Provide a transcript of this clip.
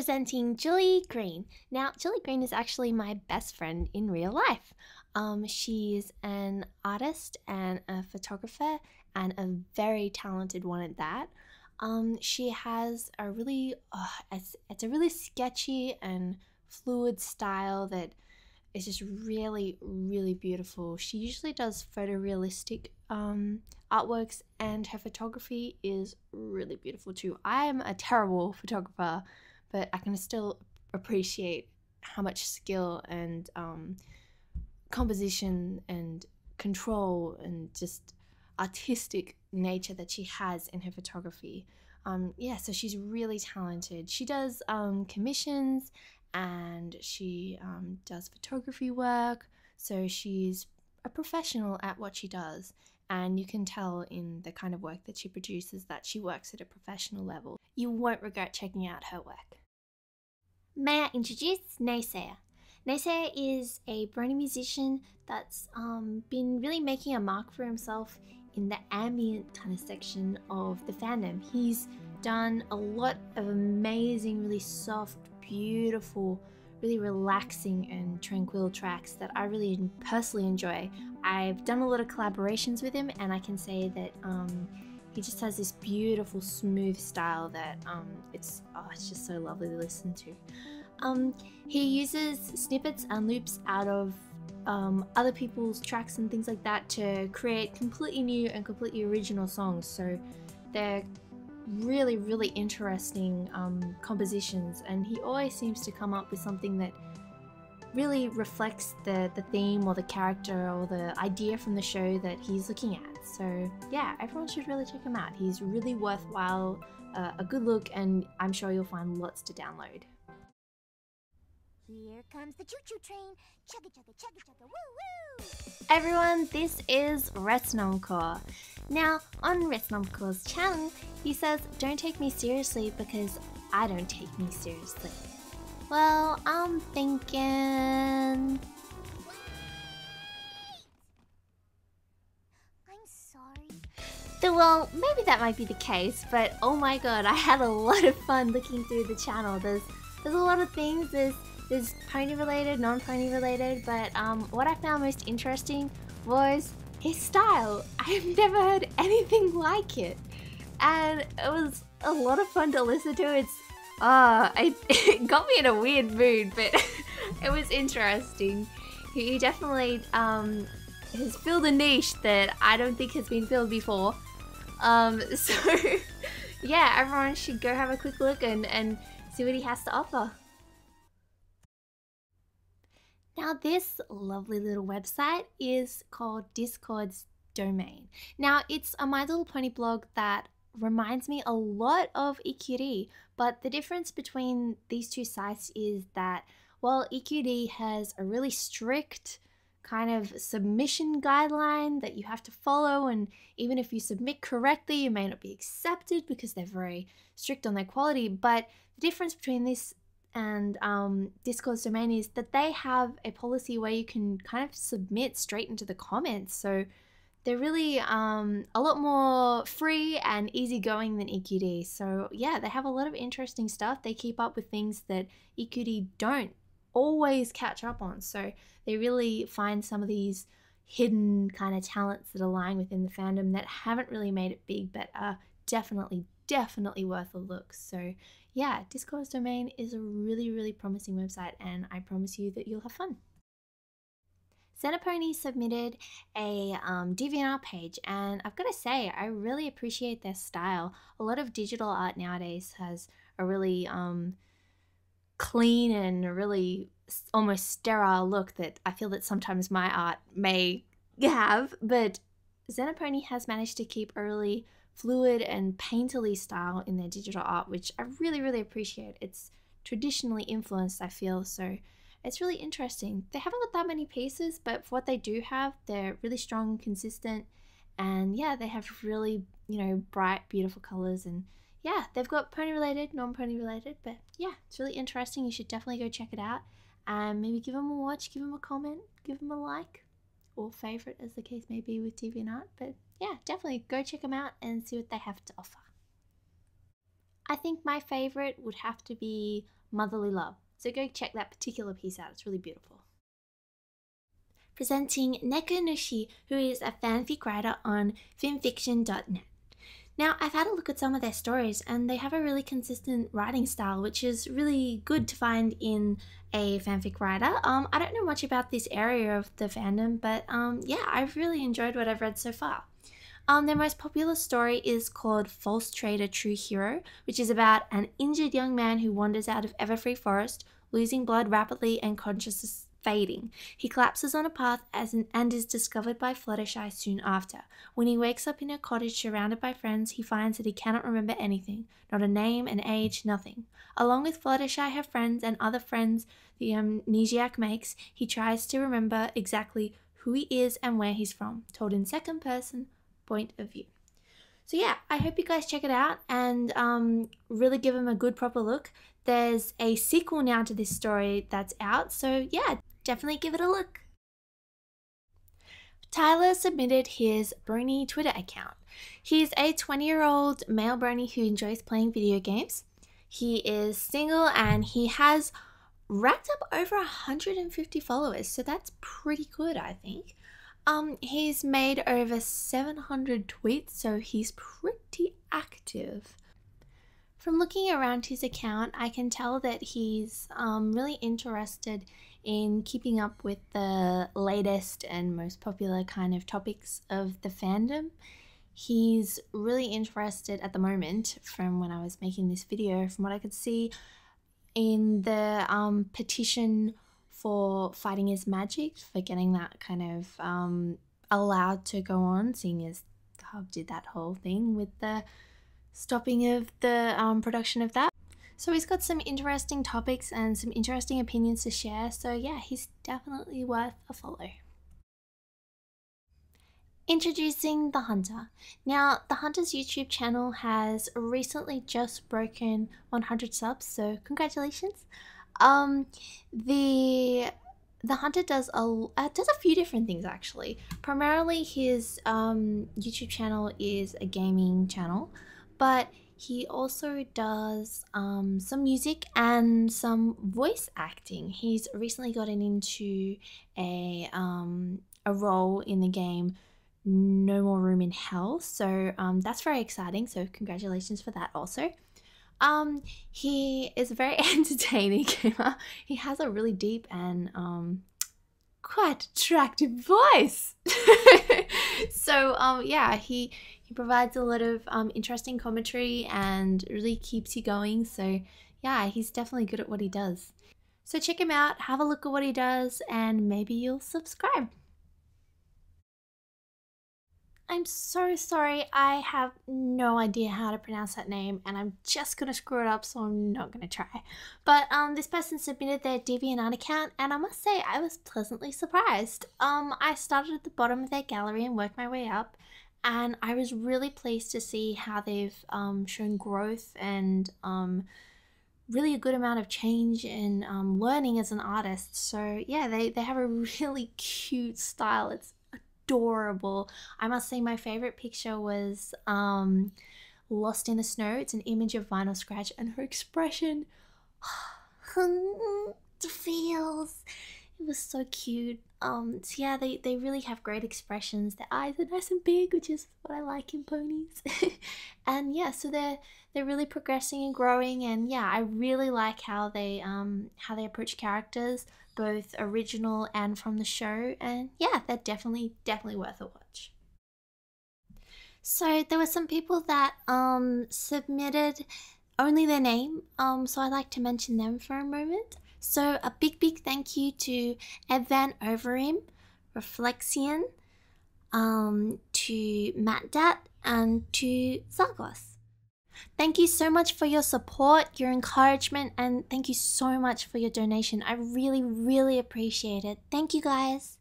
Presenting Julie Green. Now, Julie Green is actually my best friend in real life. She's an artist and a photographer and a very talented one at that. She has a really, it's a really sketchy and fluid style that is just really, really beautiful. She usually does photorealistic artworks, and her photography is really beautiful too. I am a terrible photographer, but I can still appreciate how much skill and composition and control and just artistic nature that she has in her photography. Yeah, so she's really talented. She does commissions and she does photography work, so she's a professional at what she does, and you can tell in the kind of work that she produces that she works at a professional level. You won't regret checking out her work. May I introduce Neisayer? Neisayer is a Brony musician that's been really making a mark for himself in the ambient kind of section of the fandom. He's done a lot of amazing, really soft, beautiful, really relaxing and tranquil tracks that I really personally enjoy. I've done a lot of collaborations with him, and I can say that he just has this beautiful, smooth style that it's just so lovely to listen to. He uses snippets and loops out of other people's tracks and things like that to create completely new and completely original songs. So they're really, really interesting compositions, and he always seems to come up with something that really reflects the theme or the character or the idea from the show that he's looking at. So yeah, everyone should really check him out. He's really worthwhile, a good look, and I'm sure you'll find lots to download. Here comes the choo-choo train. Chugga chugga chugga chugga woo woo! Everyone, this is Retsnom Kcor. Now, on Retsnom Kcor's channel, he says, "Don't take me seriously because I don't take me seriously." Well, I'm thinking... I'm sorry. Well, maybe that might be the case, but oh my god, I had a lot of fun looking through the channel. There's a lot of things. There's pony related, non-pony related, but what I found most interesting was his style. I've never heard anything like it, and it was a lot of fun to listen to. It got me in a weird mood, but it was interesting. He definitely has filled a niche that I don't think has been filled before. So yeah, everyone should go have a quick look and see what he has to offer. Now, this lovely little website is called Discord's Domain. Now, it's a My Little Pony blog that reminds me a lot of EQD, but the difference between these two sites is that while EQD has a really strict kind of submission guideline that you have to follow, and even if you submit correctly, you may not be accepted because they're very strict on their quality, but the difference between this and Discord's Domain is that they have a policy where you can kind of submit straight into the comments. So they're really a lot more free and easygoing than EQD. So yeah, they have a lot of interesting stuff. They keep up with things that EQD don't always catch up on. So they really find some of these hidden kind of talents that are lying within the fandom that haven't really made it big, but are definitely worth a look. So yeah, Discord's Domain is a really, really promising website, and I promise you that you'll have fun. Xenopony submitted a DeviantArt page, and I've got to say, I really appreciate their style. A lot of digital art nowadays has a really clean and a really almost sterile look that I feel that sometimes my art may have, but Xenopony has managed to keep a really fluid and painterly style in their digital art, which I really, really appreciate. It's traditionally influenced, I feel, so it's really interesting. They haven't got that many pieces, but for what they do have, they're really strong, consistent, and yeah, they have really, bright, beautiful colors, and yeah, they've got pony related, non-pony related, but yeah, it's really interesting. You should definitely go check it out, and maybe give them a watch, give them a comment, give them a like, or favorite, as the case may be with DeviantArt. But yeah, definitely go check them out and see what they have to offer. I think my favorite would have to be motherly love. So go check that particular piece out. It's really beautiful. Presenting NekoNushi, who is a fanfic writer on fanfiction.net. Now, I've had a look at some of their stories and they have a really consistent writing style, which is really good to find in a fanfic writer. I don't know much about this area of the fandom, but yeah, I've really enjoyed what I've read so far. Their most popular story is called False Trader True Hero, which is about an injured young man who wanders out of Everfree Forest, losing blood rapidly and consciousness fading. He collapses on a path and is discovered by Fluttershy soon after. When he wakes up in a cottage surrounded by friends, he finds that he cannot remember anything, not a name, an age, nothing. Along with Fluttershy, her friends, and other friends the amnesiac makes, he tries to remember exactly who he is and where he's from, told in second person point of view. So yeah, I hope you guys check it out and really give him a good proper look. There's a sequel now to this story that's out, so yeah, definitely give it a look. Tyler submitted his Brony Twitter account. He's a 20-year-old male Brony who enjoys playing video games. He is single and he has racked up over 150 followers, so that's pretty good, I think. He's made over 700 tweets, so he's pretty active. From looking around his account, I can tell that he's really interested in keeping up with the latest and most popular kind of topics of the fandom. He's really interested at the moment, from when I was making this video, from what I could see, in the petition for fighting his magic, for getting that kind of allowed to go on, seeing as the hub did that whole thing with the stopping of the production of that. So he's got some interesting topics and some interesting opinions to share, so yeah, he's definitely worth a follow. Introducing TheHunter. Now, TheHunter's YouTube channel has recently just broken 100 subs, so congratulations. The Hunter does a few different things actually. Primarily his YouTube channel is a gaming channel, but he also does some music and some voice acting. He's recently gotten into a role in the game No More Room in Hell, so that's very exciting, so congratulations for that also. He is a very entertaining gamer. He has a really deep and quite attractive voice. So yeah, he provides a lot of interesting commentary and really keeps you going. So yeah, he's definitely good at what he does. So check him out, have a look at what he does, and maybe you'll subscribe. I'm so sorry, I have no idea how to pronounce that name and I'm just gonna screw it up, so I'm not gonna try. But this person submitted their DeviantArt account and I must say I was pleasantly surprised. I started at the bottom of their gallery and worked my way up, and I was really pleased to see how they've shown growth and really a good amount of change in learning as an artist. So yeah, they have a really cute style. It's adorable. I must say my favorite picture was Lost in the Snow. It's an image of Vinyl Scratch and her expression, the feels, it was so cute. So yeah, they really have great expressions. Their eyes are nice and big, which is what I like in ponies. And yeah, so they're really progressing and growing, and yeah, I really like how they approach characters, both original and from the show, and yeah, they're definitely worth a watch. So there were some people that submitted only their name, so I'd like to mention them for a moment. So a big thank you to Ed Van Overeem, Reflexion, to Matt Dat, and to Zargos. Thank you so much for your support, your encouragement, and thank you so much for your donation. I really appreciate it. Thank you guys.